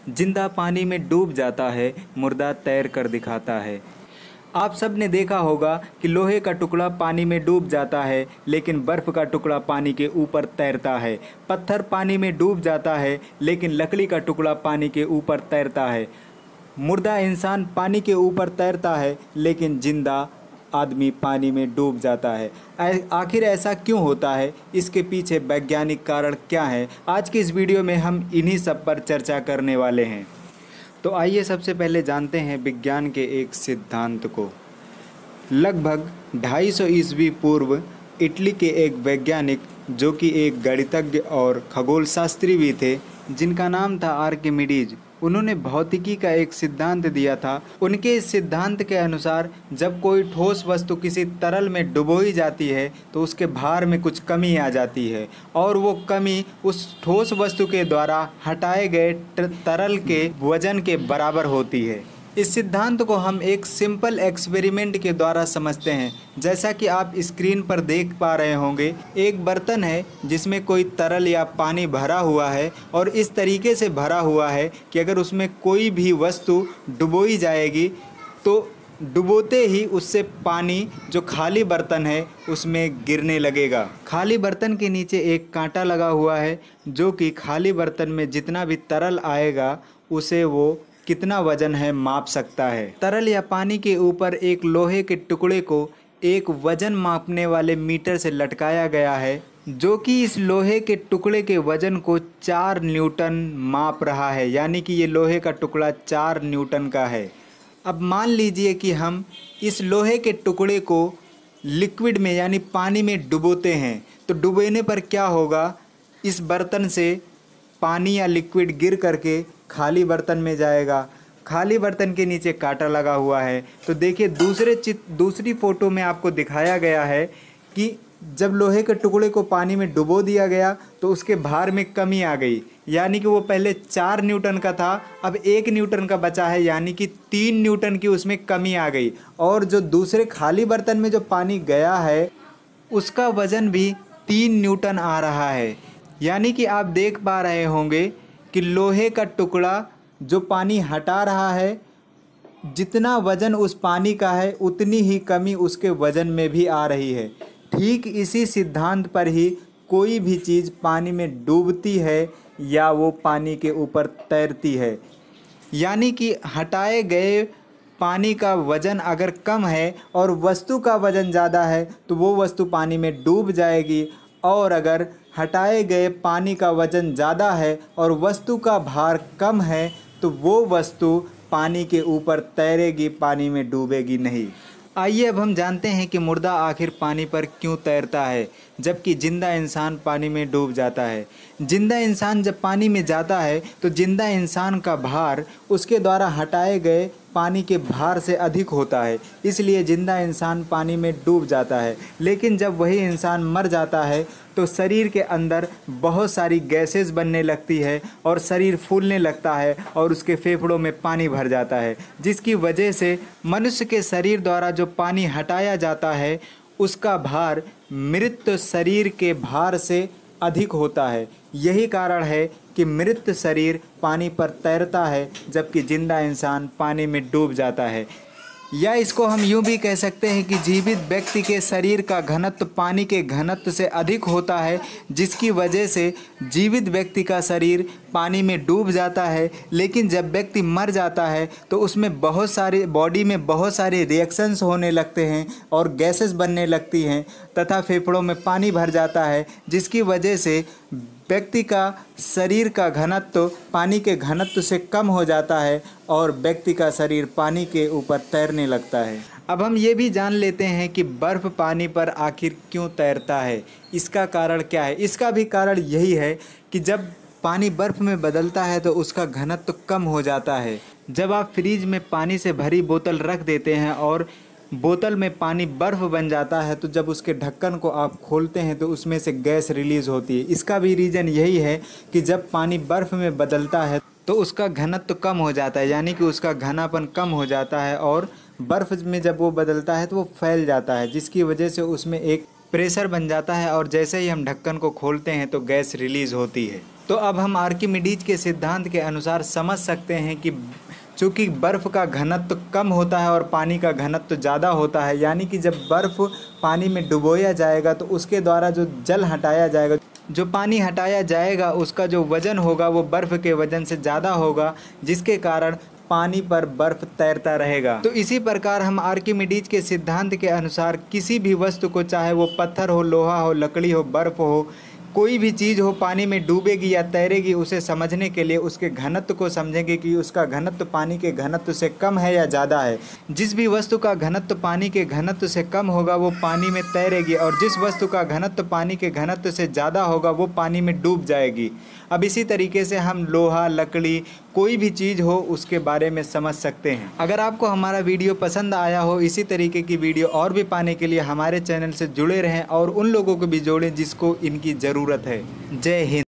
जिंदा पानी में डूब जाता है, मुर्दा तैर कर दिखाता है। आप सब ने देखा होगा कि लोहे का टुकड़ा पानी में डूब जाता है, लेकिन बर्फ़ का टुकड़ा पानी के ऊपर तैरता है। पत्थर पानी में डूब जाता है, लेकिन लकड़ी का टुकड़ा पानी के ऊपर तैरता है। मुर्दा इंसान पानी के ऊपर तैरता है, लेकिन जिंदा आदमी पानी में डूब जाता है। आखिर ऐसा क्यों होता है? इसके पीछे वैज्ञानिक कारण क्या है? आज की इस वीडियो में हम इन्हीं सब पर चर्चा करने वाले हैं। तो आइए सबसे पहले जानते हैं विज्ञान के एक सिद्धांत को। लगभग 250 ईस्वी पूर्व इटली के एक वैज्ञानिक, जो कि एक गणितज्ञ और खगोलशास्त्री भी थे, जिनका नाम था आर्किमिडीज, उन्होंने भौतिकी का एक सिद्धांत दिया था। उनके इस सिद्धांत के अनुसार जब कोई ठोस वस्तु किसी तरल में डुबोई जाती है तो उसके भार में कुछ कमी आ जाती है, और वो कमी उस ठोस वस्तु के द्वारा हटाए गए तरल के वजन के बराबर होती है। इस सिद्धांत को हम एक सिंपल एक्सपेरिमेंट के द्वारा समझते हैं। जैसा कि आप स्क्रीन पर देख पा रहे होंगे, एक बर्तन है जिसमें कोई तरल या पानी भरा हुआ है, और इस तरीके से भरा हुआ है कि अगर उसमें कोई भी वस्तु डुबोई जाएगी तो डुबोते ही उससे पानी जो खाली बर्तन है उसमें गिरने लगेगा। खाली बर्तन के नीचे एक कांटा लगा हुआ है, जो कि खाली बर्तन में जितना भी तरल आएगा उसे वो कितना वजन है माप सकता है। तरल या पानी के ऊपर एक लोहे के टुकड़े को एक वजन मापने वाले मीटर से लटकाया गया है, जो कि इस लोहे के टुकड़े के वजन को 4 न्यूटन माप रहा है। यानी कि ये लोहे का टुकड़ा 4 न्यूटन का है। अब मान लीजिए कि हम इस लोहे के टुकड़े को लिक्विड में यानी पानी में डुबोते हैं, तो डुबोने पर क्या होगा? इस बर्तन से पानी या लिक्विड गिर करके खाली बर्तन में जाएगा। खाली बर्तन के नीचे कांटा लगा हुआ है। तो देखिए दूसरी फ़ोटो में आपको दिखाया गया है कि जब लोहे के टुकड़े को पानी में डुबो दिया गया तो उसके भार में कमी आ गई। यानी कि वो पहले 4 न्यूटन का था, अब 1 न्यूटन का बचा है, यानी कि 3 न्यूटन की उसमें कमी आ गई। और जो दूसरे खाली बर्तन में जो पानी गया है उसका वज़न भी 3 न्यूटन आ रहा है। यानी कि आप देख पा रहे होंगे कि लोहे का टुकड़ा जो पानी हटा रहा है, जितना वज़न उस पानी का है उतनी ही कमी उसके वज़न में भी आ रही है। ठीक इसी सिद्धांत पर ही कोई भी चीज़ पानी में डूबती है या वो पानी के ऊपर तैरती है। यानी कि हटाए गए पानी का वज़न अगर कम है और वस्तु का वज़न ज़्यादा है तो वो वस्तु पानी में डूब जाएगी, और अगर हटाए गए पानी का वज़न ज़्यादा है और वस्तु का भार कम है तो वो वस्तु पानी के ऊपर तैरेगी, पानी में डूबेगी नहीं। आइए अब हम जानते हैं कि मुर्दा आखिर पानी पर क्यों तैरता है, जबकि जिंदा इंसान पानी में डूब जाता है। जिंदा इंसान जब पानी में जाता है तो जिंदा इंसान का भार उसके द्वारा हटाए गए पानी के भार से अधिक होता है, इसलिए जिंदा इंसान पानी में डूब जाता है। लेकिन जब वही इंसान मर जाता है तो शरीर के अंदर बहुत सारी गैसेस बनने लगती है और शरीर फूलने लगता है और उसके फेफड़ों में पानी भर जाता है, जिसकी वजह से मनुष्य के शरीर द्वारा जो पानी हटाया जाता है उसका भार मृत शरीर के भार से अधिक होता है। यही कारण है कि मृत शरीर पानी पर तैरता है, जबकि जिंदा इंसान पानी में डूब जाता है। या इसको हम यूँ भी कह सकते हैं कि जीवित व्यक्ति के शरीर का घनत्व पानी के घनत्व से अधिक होता है, जिसकी वजह से जीवित व्यक्ति का शरीर पानी में डूब जाता है। लेकिन जब व्यक्ति मर जाता है तो उसमें बहुत सारे बॉडी में बहुत सारे रिएक्शंस होने लगते हैं और गैसेस बनने लगती हैं तथा फेफड़ों में पानी भर जाता है, जिसकी वजह से व्यक्ति का शरीर का घनत्व पानी के घनत्व से कम हो जाता है और व्यक्ति का शरीर पानी के ऊपर तैरने लगता है। अब हम ये भी जान लेते हैं कि बर्फ़ पानी पर आखिर क्यों तैरता है, इसका कारण क्या है। इसका भी कारण यही है कि जब पानी बर्फ़ में बदलता है तो उसका घनत्व कम हो जाता है। जब आप फ्रिज में पानी से भरी बोतल रख देते हैं और बोतल में पानी बर्फ़ बन जाता है, तो जब उसके ढक्कन को आप खोलते हैं तो उसमें से गैस रिलीज़ होती है। इसका भी रीज़न यही है कि जब पानी बर्फ़ में बदलता है तो उसका घनत्व कम हो जाता है, यानी कि उसका घनापन कम हो जाता है, और बर्फ़ में जब वो बदलता है तो वो फैल जाता है, जिसकी वजह से उसमें एक प्रेशर बन जाता है, और जैसे ही हम ढक्कन को खोलते हैं तो गैस रिलीज़ होती है। तो अब हम आर्किमिडीज के सिद्धांत के अनुसार समझ सकते हैं कि चूँकि बर्फ़ का घनत्व कम होता है और पानी का घनत्व ज़्यादा होता है, यानी कि जब बर्फ़ पानी में डुबोया जाएगा तो उसके द्वारा जो जल हटाया जाएगा, जो पानी हटाया जाएगा उसका जो वज़न होगा वो बर्फ़ के वज़न से ज़्यादा होगा, जिसके कारण पानी पर बर्फ़ तैरता रहेगा। तो इसी प्रकार हम आर्किमिडीज के सिद्धांत के अनुसार किसी भी वस्तु को, चाहे वो पत्थर हो, लोहा हो, लकड़ी हो, बर्फ़ हो, कोई भी चीज़ हो, पानी में डूबेगी या तैरेगी, उसे समझने के लिए उसके घनत्व को समझेंगे कि उसका घनत्व पानी के घनत्व से कम है या ज़्यादा है। जिस भी वस्तु का घनत्व पानी के घनत्व से कम होगा वो पानी में तैरेगी, और जिस वस्तु का घनत्व पानी के घनत्व से ज़्यादा होगा वो पानी में डूब जाएगी। अब इसी तरीके से हम लोहा, लकड़ी, कोई भी चीज़ हो उसके बारे में समझ सकते हैं। अगर आपको हमारा वीडियो पसंद आया हो, इसी तरीके की वीडियो और भी पाने के लिए हमारे चैनल से जुड़े रहें और उन लोगों को भी जोड़ें जिसको इनकी ज़रूरत है। जय हिंद।